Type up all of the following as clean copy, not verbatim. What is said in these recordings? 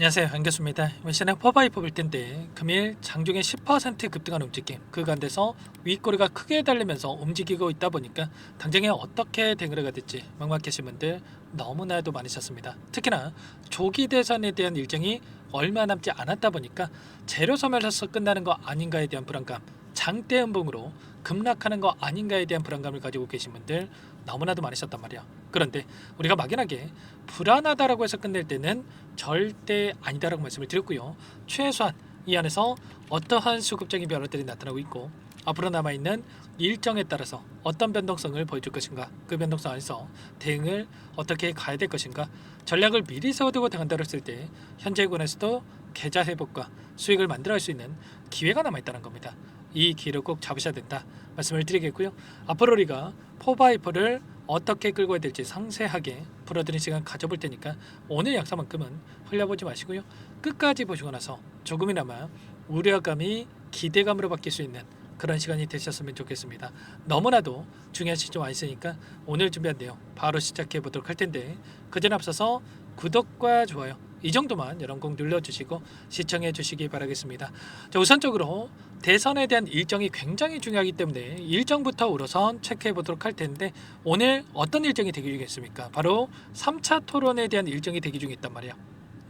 안녕하세요, 안겼습니다. 이번 시간에 퍼바이퍼 볼 텐데 금일 장중에 10% 급등하는 움직임, 그 가운데서 윗꼬리가 크게 달리면서 움직이고 있다 보니까 당장에 어떻게 대응을 해야 될지 막막하신 분들 너무나도 많으셨습니다. 특히나 조기 대선에 대한 일정이 얼마 남지 않았다 보니까 재료 소멸해서 끝나는 거 아닌가에 대한 불안감, 장대 음봉으로 급락하는 거 아닌가에 대한 불안감을 가지고 계신 분들 너무나도 많으셨단 말이야. 그런데 우리가 막연하게 불안하다라고 해서 끝낼 때는 절대 아니다라고 말씀을 드렸고요. 최소한 이 안에서 어떠한 수급적인 변화들이 나타나고 있고 앞으로 남아있는 일정에 따라서 어떤 변동성을 보여줄 것인가, 그 변동성 안에서 대응을 어떻게 가야 될 것인가, 전략을 미리 세워두고 대응한다고 했을 때 현재 구간에서도 계좌 회복과 수익을 만들어갈 수 있는 기회가 남아있다는 겁니다. 이 기회를 꼭 잡으셔야 된다 말씀을 드리겠고요. 앞으로 우리가 포바이퍼를 어떻게 끌고 가야 될지 상세하게 풀어드리는 시간 가져볼 테니까 오늘 영상만큼은 흘려보지 마시고요. 끝까지 보시고 나서 조금이나마 우려감이 기대감으로 바뀔 수 있는 그런 시간이 되셨으면 좋겠습니다. 너무나도 중요한 시점 와 있으니까 오늘 준비한 내용 바로 시작해 보도록 할 텐데 그전에 앞서서 구독과 좋아요 이 정도만 여러분 꼭 눌러주시고 시청해 주시기 바라겠습니다. 자, 우선적으로 대선에 대한 일정이 굉장히 중요하기 때문에 일정부터 우선 체크해 보도록 할 텐데 오늘 어떤 일정이 대기 중에 있습니까? 바로 3차 토론에 대한 일정이 대기 중에 있단 말이야.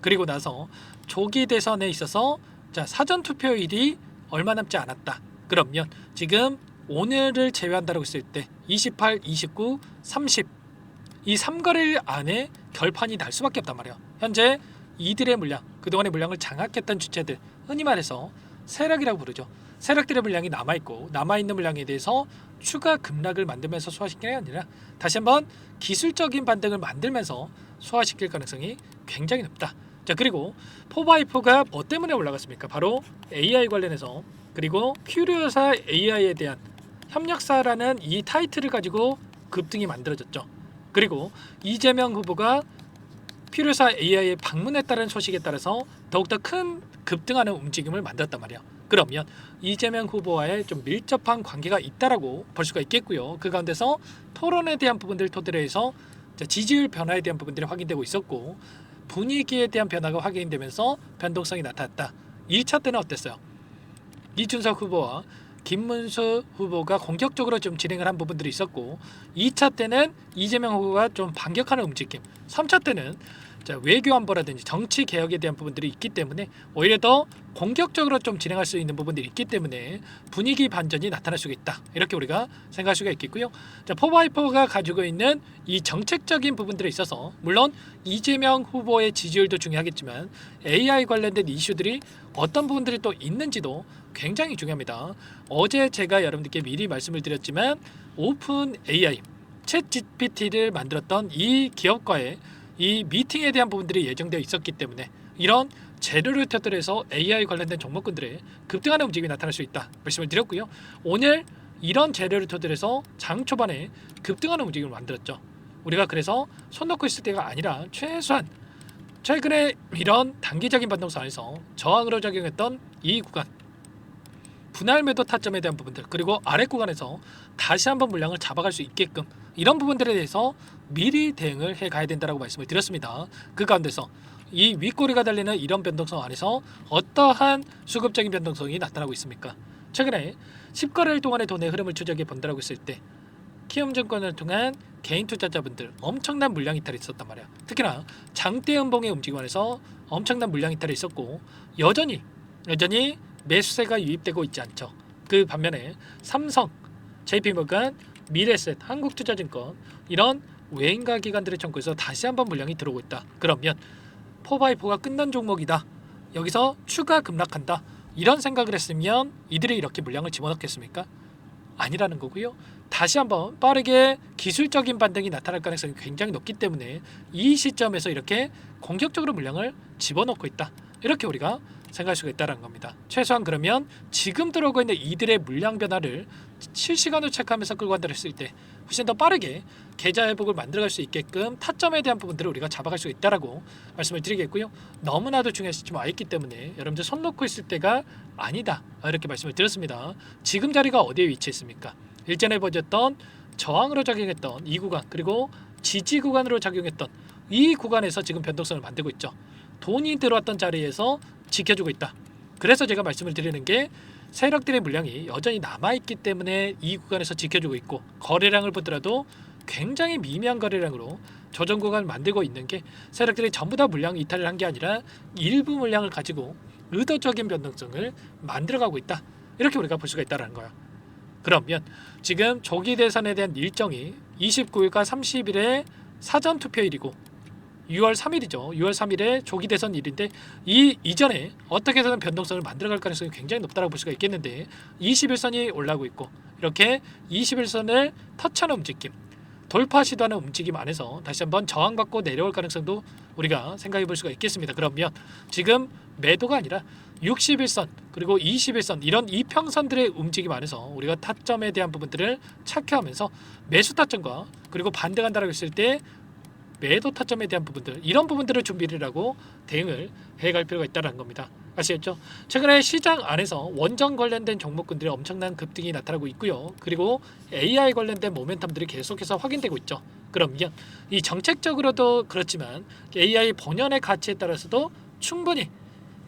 그리고 나서 조기 대선에 있어서 자, 사전 투표일이 얼마 남지 않았다. 그러면 지금 오늘을 제외한다고 했을 때 28, 29, 30 이 3거래일 안에 결판이 날 수밖에 없단 말이야. 현재 이들의 물량, 그동안의 물량을 장악했던 주체들, 흔히 말해서 세력이라고 부르죠. 세력들의 물량이 남아있고 남아있는 물량에 대해서 추가 급락을 만들면서 소화시키는 게 아니라 다시 한번 기술적인 반등을 만들면서 소화시킬 가능성이 굉장히 높다. 자, 그리고 포바이퍼가 뭐 때문에 올라갔습니까? 바로 AI 관련해서, 그리고 큐리오사 AI에 대한 협력사라는 이 타이틀을 가지고 급등이 만들어졌죠. 그리고 이재명 후보가 퓨리오사 AI에 방문했다는 소식에 따라서 더욱더 큰 급등하는 움직임을 만들었단 말이야. 그러면 이재명 후보와의 좀 밀접한 관계가 있다라고 볼 수가 있겠고요. 그 가운데서 토론에 대한 부분들을 토대로 해서 지지율 변화에 대한 부분들이 확인되고 있었고 분위기에 대한 변화가 확인되면서 변동성이 나타났다. 1차 때는 어땠어요? 이준석 후보와 김문수 후보가 공격적으로 좀 진행을 한 부분들이 있었고 2차 때는 이재명 후보가 좀 반격하는 움직임, 3차 때는 외교 안보라든지 정치 개혁에 대한 부분들이 있기 때문에 오히려 더 공격적으로 좀 진행할 수 있는 부분들이 있기 때문에 분위기 반전이 나타날 수가 있다. 이렇게 우리가 생각할 수가 있겠고요. 포바이퍼가 가지고 있는 이 정책적인 부분들에 있어서 물론 이재명 후보의 지지율도 중요하겠지만 AI 관련된 이슈들이 어떤 부분들이 또 있는지도 굉장히 중요합니다. 어제 제가 여러분들께 미리 말씀을 드렸지만 오픈 AI, 챗 GPT를 만들었던 이 기업과의 이 미팅에 대한 부분들이 예정되어 있었기 때문에 이런 재료를 토대로 해서 AI 관련된 종목군들의 급등하는 움직임이 나타날 수 있다 말씀을 드렸고요. 오늘 이런 재료를 토대로 해서 장 초반에 급등하는 움직임을 만들었죠. 우리가 그래서 손 놓고 있을 때가 아니라 최소한 최근에 이런 단기적인 반동성 안에서 저항으로 작용했던 이 구간 분할 매도 타점에 대한 부분들, 그리고 아래 구간에서 다시 한번 물량을 잡아갈 수 있게끔 이런 부분들에 대해서 미리 대응을 해 가야 된다고 말씀을 드렸습니다. 그 가운데서 이 윗꼬리가 달리는 이런 변동성 안에서 어떠한 수급적인 변동성이 나타나고 있습니까? 최근에 10거래일 동안의 돈의 흐름을 추적해 본다고 했을 때 키움증권을 통한 개인 투자자분들 엄청난 물량 이탈이 있었단 말이야. 특히나 장대 음봉의 움직임 안에서 엄청난 물량 이탈이 있었고 여전히 매수세가 유입되고 있지 않죠. 그 반면에 삼성, JP모간, 미래에셋, 한국투자증권 이런 외인가 기관들의 청구에서 다시 한번 물량이 들어오고 있다. 그러면 포바이퍼가 끝난 종목이다. 여기서 추가 급락한다. 이런 생각을 했으면 이들이 이렇게 물량을 집어넣겠습니까? 아니라는 거고요. 다시 한번 빠르게 기술적인 반등이 나타날 가능성이 굉장히 높기 때문에 이 시점에서 이렇게 공격적으로 물량을 집어넣고 있다. 이렇게 우리가 생각할 수가 있다는 겁니다. 최소한 그러면 지금 들어오고 있는 이들의 물량 변화를 실시간으로 체크하면서 끌고 간다 했을 때 훨씬 더 빠르게 계좌 회복을 만들어갈 수 있게끔 타점에 대한 부분들을 우리가 잡아갈 수 있다라고 말씀을 드리겠고요. 너무나도 중요한 시점 와 있기 때문에 여러분들 손 놓고 있을 때가 아니다 이렇게 말씀을 드렸습니다. 지금 자리가 어디에 위치했습니까? 일전에 보여줬던 저항으로 작용했던 이 구간, 그리고 지지 구간으로 작용했던 이 구간에서 지금 변동성을 만들고 있죠. 돈이 들어왔던 자리에서 지켜주고 있다. 그래서 제가 말씀을 드리는 게 세력들의 물량이 여전히 남아있기 때문에 이 구간에서 지켜주고 있고, 거래량을 보더라도 굉장히 미미한 거래량으로 조정 구간을 만들고 있는 게 세력들이 전부 다 물량 이탈을 한 게 아니라 일부 물량을 가지고 의도적인 변동성을 만들어가고 있다. 이렇게 우리가 볼 수가 있다는 거야. 그러면 지금 조기 대선에 대한 일정이 29일과 30일에 사전 투표일이고 6월 3일이죠. 6월 3일에 조기 대선 일인데 이 이전에 어떻게 해서든 변동성을 만들어갈 가능성이 굉장히 높다고 볼 수가 있겠는데 21선이 올라오고 있고 이렇게 21선을 터치하는 움직임, 돌파 시도하는 움직임 안에서 다시 한번 저항받고 내려올 가능성도 우리가 생각해 볼 수가 있겠습니다. 그러면 지금 매도가 아니라 61선 그리고 21선 이런 이평선들의 움직임 안에서 우리가 타점에 대한 부분들을 체크하면서 매수 타점과 그리고 반대 간다라고 했을 때 매도 타점에 대한 부분들, 이런 부분들을 준비를 하고 대응을 해갈 필요가 있다는 겁니다. 아시겠죠? 최근에 시장 안에서 원전 관련된 종목군들이 엄청난 급등이 나타나고 있고요. 그리고 AI 관련된 모멘텀들이 계속해서 확인되고 있죠. 그러면 이 정책적으로도 그렇지만 AI 본연의 가치에 따라서도 충분히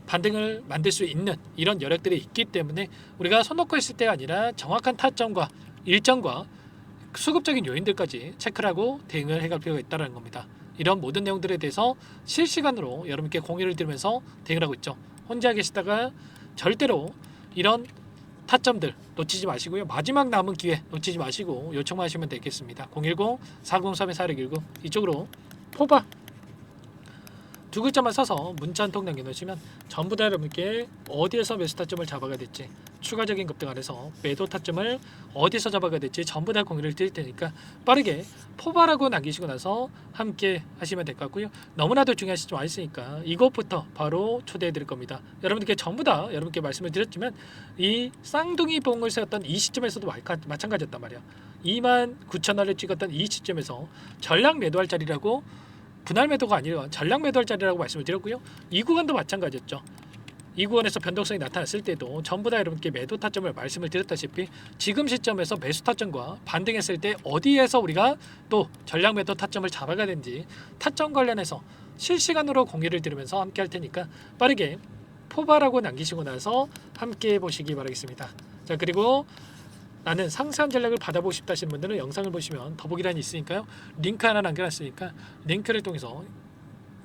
반등을 만들 수 있는 이런 여력들이 있기 때문에 우리가 손 놓고 있을 때가 아니라 정확한 타점과 일정과 수급적인 요인들까지 체크를 하고 대응을 해갈 필요가 있다는 겁니다. 이런 모든 내용들에 대해서 실시간으로 여러분께 공유를 드리면서 대응을 하고 있죠. 혼자 계시다가 절대로 이런 타점들 놓치지 마시고요. 마지막 남은 기회 놓치지 마시고 요청만 하시면 되겠습니다. 010-403-4619 이쪽으로 포바 두 글자만 써서 문자 한 통 남겨놓으시면 전부 다 여러분께 어디에서 매수 타점을 잡아가야 될지, 추가적인 급등 안에서 매도 타점을 어디서 잡아가야 될지 전부 다 공유를 드릴 테니까 빠르게 포바라고 남기시고 나서 함께 하시면 될 것 같고요. 너무나도 중요한 시점 와 있으니까 이것부터 바로 초대해 드릴 겁니다. 여러분들께 전부 다 여러분께 말씀을 드렸지만 이 쌍둥이 봉을 세웠던 이 시점에서도 마찬가지였단 말이야. 29,000원을 찍었던 이 시점에서 전량 매도할 자리라고, 분할 매도가 아니라 전량 매도할 자리라고 말씀을 드렸고요. 이 구간도 마찬가지였죠. 이 구간에서 변동성이 나타났을 때도 전부 다 여러분께 매도 타점을 말씀을 드렸다시피 지금 시점에서 매수 타점과 반등했을 때 어디에서 우리가 또 전량 매도 타점을 잡아가야 되는지 타점 관련해서 실시간으로 공유를 드리면서 함께 할 테니까 빠르게 포바라고 남기시고 나서 함께 보시기 바라겠습니다. 자, 그리고 나는 상세한 전략을 받아보고 싶다 하시는 분들은 영상을 보시면 더보기란이 있으니까요. 링크 하나 남겨놨으니까 링크를 통해서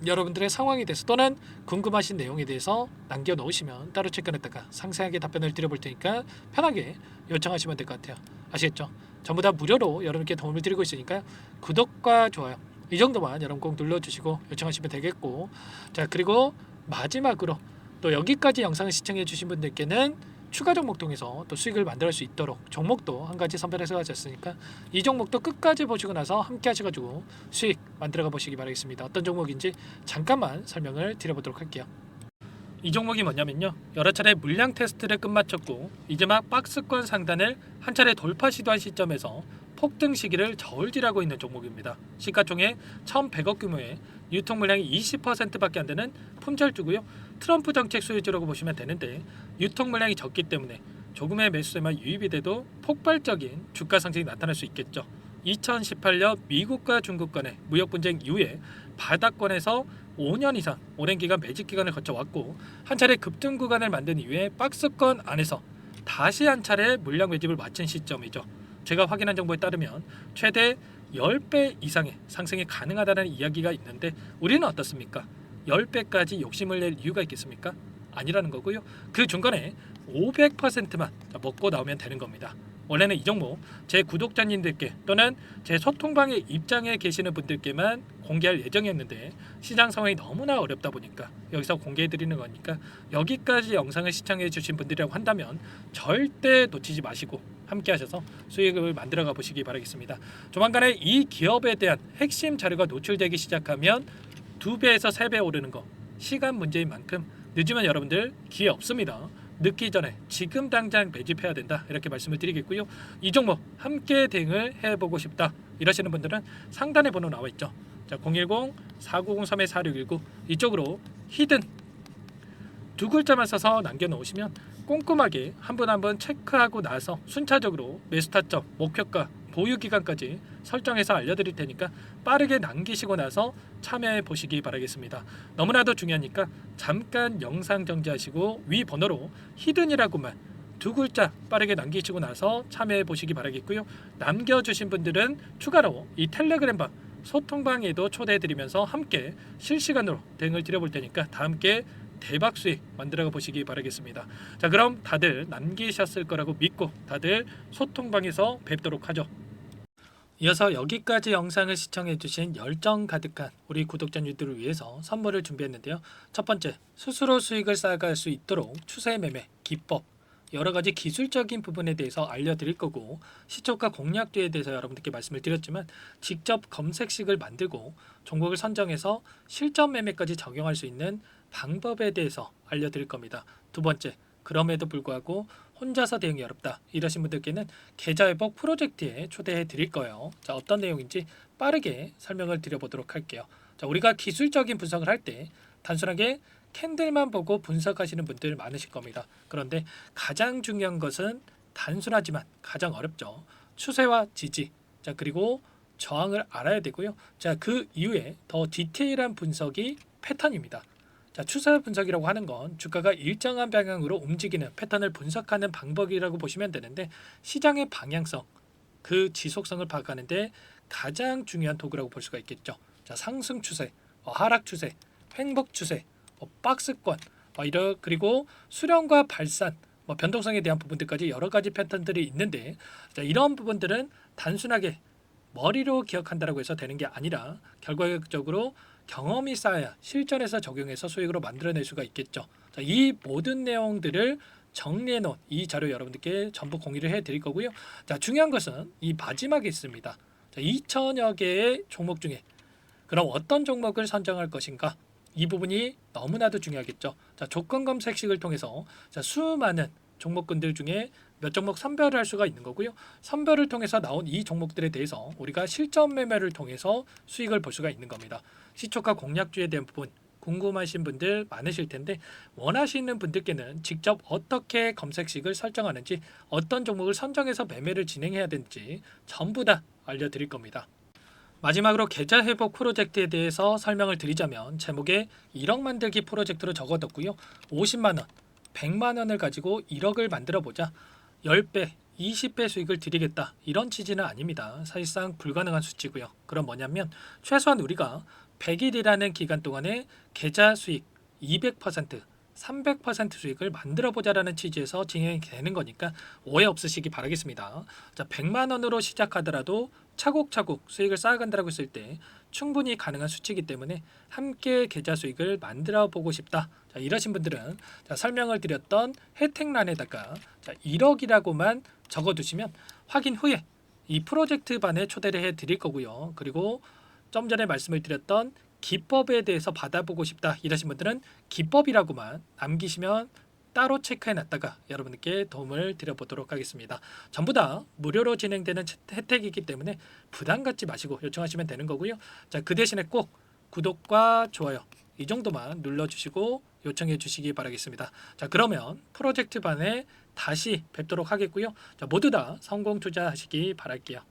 여러분들의 상황에 대해서 또는 궁금하신 내용에 대해서 남겨놓으시면 따로 체크했다가 상세하게 답변을 드려볼 테니까 편하게 요청하시면 될 것 같아요. 아시겠죠? 전부 다 무료로 여러분께 도움을 드리고 있으니까요. 구독과 좋아요 이 정도만 여러분 꼭 눌러주시고 요청하시면 되겠고, 자, 그리고 마지막으로 또 여기까지 영상을 시청해 주신 분들께는 추가 종목 통해서 또 수익을 만들 수 있도록 종목도 한 가지 선별해서 가졌으니까 이 종목도 끝까지 보시고 나서 함께 하셔가지고 수익 만들어가 보시기 바라겠습니다. 어떤 종목인지 잠깐만 설명을 드려보도록 할게요. 이 종목이 뭐냐면요, 여러 차례 물량 테스트를 끝마쳤고 이제 막 박스권 상단을 한 차례 돌파 시도한 시점에서 폭등 시기를 저울질하고 있는 종목입니다. 시가총액 1,100억 규모의 유통 물량이 20%밖에 안 되는 품절주고요. 트럼프 정책 수혜주라고 보시면 되는데 유통 물량이 적기 때문에 조금의 매수세만 유입이 돼도 폭발적인 주가 상승이 나타날 수 있겠죠. 2018년 미국과 중국 간의 무역 분쟁 이후에 바닥권에서 5년 이상 오랜 기간 매집 기간을 거쳐왔고 한 차례 급등 구간을 만든 이후에 박스권 안에서 다시 한 차례 물량 매집을 마친 시점이죠. 제가 확인한 정보에 따르면 최대 10배 이상의 상승이 가능하다는 이야기가 있는데 우리는 어떻습니까? 10배까지 욕심을 낼 이유가 있겠습니까? 아니라는 거고요. 그 중간에 500%만 먹고 나오면 되는 겁니다. 원래는 이 종목 제 구독자님들께 또는 제 소통방에 입장에 계시는 분들께만 공개할 예정이었는데 시장 상황이 너무나 어렵다 보니까 여기서 공개해드리는 거니까 여기까지 영상을 시청해 주신 분들이라고 한다면 절대 놓치지 마시고 함께 하셔서 수익을 만들어가 보시기 바라겠습니다. 조만간에 이 기업에 대한 핵심 자료가 노출되기 시작하면 2배에서 3배 오르는 거 시간 문제인 만큼 늦으면 여러분들 기회 없습니다. 늦기 전에 지금 당장 매집해야 된다 이렇게 말씀을 드리겠고요. 이 종목 함께 대응을 해보고 싶다 이러시는 분들은 상단에 번호 나와 있죠. 자, 010-4903-4619 이쪽으로 히든 두 글자만 써서 남겨놓으시면 꼼꼼하게 한 분 한 분 체크하고 나서 순차적으로 매수 타점, 목표가, 보유 기간까지 설정해서 알려드릴 테니까 빠르게 남기시고 나서 참여해 보시기 바라겠습니다. 너무나도 중요하니까 잠깐 영상 정지하시고 위 번호로 히든이라고만 두 글자 빠르게 남기시고 나서 참여해 보시기 바라겠고요. 남겨주신 분들은 추가로 이 텔레그램방 소통방에도 초대해드리면서 함께 실시간으로 대응을 드려볼 테니까 다 함께 대박 수익 만들어 보시기 바라겠습니다. 자, 그럼 다들 남기셨을 거라고 믿고 다들 소통방에서 뵙도록 하죠. 이어서 여기까지 영상을 시청해주신 열정 가득한 우리 구독자님들을 위해서 선물을 준비했는데요. 첫 번째, 스스로 수익을 쌓아갈 수 있도록 추세 매매 기법, 여러 가지 기술적인 부분에 대해서 알려드릴 거고, 시초가 공략주에 대해서 여러분들께 말씀을 드렸지만 직접 검색식을 만들고 종목을 선정해서 실전 매매까지 적용할 수 있는 방법에 대해서 알려드릴 겁니다. 두 번째, 그럼에도 불구하고 혼자서 대응이 어렵다 이러신 분들께는 계좌회복 프로젝트에 초대해 드릴 거예요. 자, 어떤 내용인지 빠르게 설명을 드려보도록 할게요. 자, 우리가 기술적인 분석을 할 때 단순하게 캔들만 보고 분석하시는 분들 많으실 겁니다. 그런데 가장 중요한 것은 단순하지만 가장 어렵죠. 추세와 지지, 자, 그리고 저항을 알아야 되고요. 자, 그 이후에 더 디테일한 분석이 패턴입니다. 자, 추세 분석이라고 하는 건 주가가 일정한 방향으로 움직이는 패턴을 분석하는 방법이라고 보시면 되는데, 시장의 방향성, 그 지속성을 파악하는데 가장 중요한 도구라고 볼 수가 있겠죠. 자, 상승 추세, 하락 추세, 횡복 추세, 박스권, 그리고 수렴과 발산, 변동성에 대한 부분들까지 여러 가지 패턴들이 있는데, 자, 이런 부분들은 단순하게 머리로 기억한다고 해서 되는 게 아니라 결과적으로 경험이 쌓아야 실전에서 적용해서 수익으로 만들어낼 수가 있겠죠. 자, 이 모든 내용들을 정리해 놓은 이 자료 여러분들께 전부 공유를 해 드릴 거고요. 자, 중요한 것은 이 마지막에 있습니다. 자, 2천여 개의 종목 중에 그럼 어떤 종목을 선정할 것인가? 이 부분이 너무나도 중요하겠죠. 자, 조건 검색식을 통해서 자, 수많은 종목군들 중에 몇 종목 선별을 할 수가 있는 거고요. 선별을 통해서 나온 이 종목들에 대해서 우리가 실전 매매를 통해서 수익을 볼 수가 있는 겁니다. 시초가 공략주에 대한 부분 궁금하신 분들 많으실 텐데, 원하시는 분들께는 직접 어떻게 검색식을 설정하는지, 어떤 종목을 선정해서 매매를 진행해야 되는지 전부 다 알려드릴 겁니다. 마지막으로 계좌 회복 프로젝트에 대해서 설명을 드리자면, 제목에 1억 만들기 프로젝트로 적어뒀고요. 50만 원, 100만 원을 가지고 1억을 만들어 보자. 10배, 20배 수익을 드리겠다. 이런 취지는 아닙니다. 사실상 불가능한 수치고요. 그럼 뭐냐면 최소한 우리가 100일이라는 기간 동안에 계좌 수익 200%, 300% 수익을 만들어 보자라는 취지에서 진행이 되는 거니까 오해 없으시기 바라겠습니다. 자, 100만 원으로 시작하더라도 차곡차곡 수익을 쌓아간다고 했을 때 충분히 가능한 수치이기 때문에 함께 계좌 수익을 만들어 보고 싶다. 자, 이러신 분들은 자, 설명을 드렸던 혜택란에다가 자, 1억이라고만 적어두시면 확인 후에 이 프로젝트 반에 초대를 해 드릴 거고요. 그리고 좀 전에 말씀을 드렸던 기법에 대해서 받아보고 싶다 이러신 분들은 기법이라고만 남기시면 따로 체크해 놨다가 여러분께 도움을 드려보도록 하겠습니다. 전부 다 무료로 진행되는 혜택이기 때문에 부담 갖지 마시고 요청하시면 되는 거고요. 자, 그 대신에 꼭 구독과 좋아요 이 정도만 눌러주시고 요청해 주시기 바라겠습니다. 자, 그러면 프로젝트 반에 다시 뵙도록 하겠고요. 자, 모두 다 성공 투자하시기 바랄게요.